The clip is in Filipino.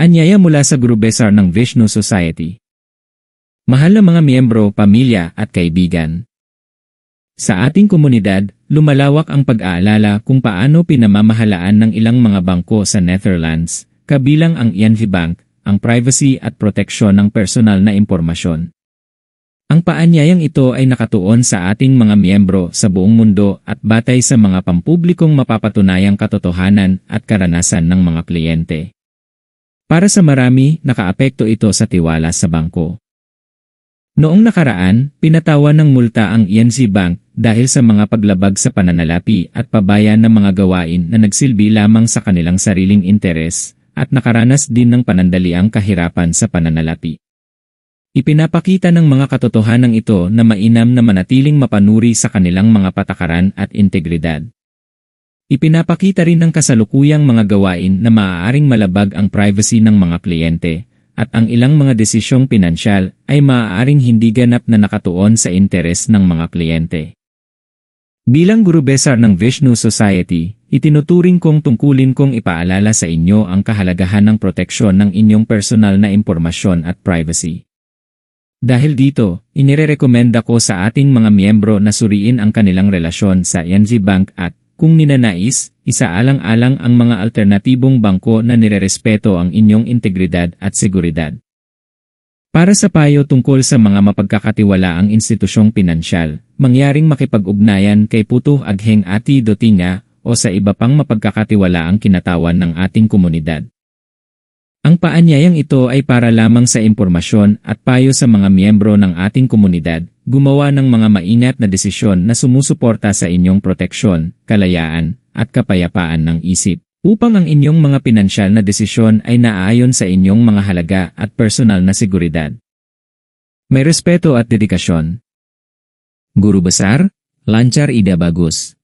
Paanyaya mula sa Guru Besar ng Vishnu Society. Mahal na mga miyembro, pamilya at kaibigan. Sa ating komunidad, lumalawak ang pag-aalala kung paano pinamamahalaan ng ilang mga bangko sa Netherlands, kabilang ang ING Bank, ang privacy at proteksyon ng personal na impormasyon. Ang paanyayang ito ay nakatuon sa ating mga miyembro sa buong mundo at batay sa mga pampublikong mapapatunayang katotohanan at karanasan ng mga kliyente. Para sa marami, nakaapekto ito sa tiwala sa bangko. Noong nakaraan, pinatawan ng multa ang ING Bank dahil sa mga paglabag sa pananalapi at pabayan ng mga gawain na nagsilbi lamang sa kanilang sariling interes at nakaranas din ng panandaliang kahirapan sa pananalapi. Ipinapakita ng mga katotohanan ito na mainam na manatiling mapanuri sa kanilang mga patakaran at integridad. Ipinapakita rin ng kasalukuyang mga gawain na maaaring malabag ang privacy ng mga kliyente, at ang ilang mga desisyong pinansyal ay maaaring hindi ganap na nakatuon sa interes ng mga kliyente. Bilang Guru Besar ng Vishnu Society, itinuturing kong tungkulin kong ipaalala sa inyo ang kahalagahan ng proteksyon ng inyong personal na impormasyon at privacy. Dahil dito, inirerekomenda ko sa ating mga miyembro na suriin ang kanilang relasyon sa ING Bank at, kung ninanais, isaalang-alang ang mga alternatibong bangko na nirerespeto ang inyong integridad at seguridad. Para sa payo tungkol sa mga mapagkakatiwalaang institusyong pinansyal, mangyaring makipag-ugnayan kay Putuh Agheng Ati Dotinga o sa iba pang mapagkakatiwalaang kinatawan ng ating komunidad. Ang paanyayang ito ay para lamang sa impormasyon at payo sa mga miyembro ng ating komunidad, gumawa ng mga maingat na desisyon na sumusuporta sa inyong proteksyon, kalayaan, at kapayapaan ng isip, upang ang inyong mga pinansyal na desisyon ay naaayon sa inyong mga halaga at personal na seguridad. May respeto at dedikasyon. Guru Besar, Lancar Ida Bagus.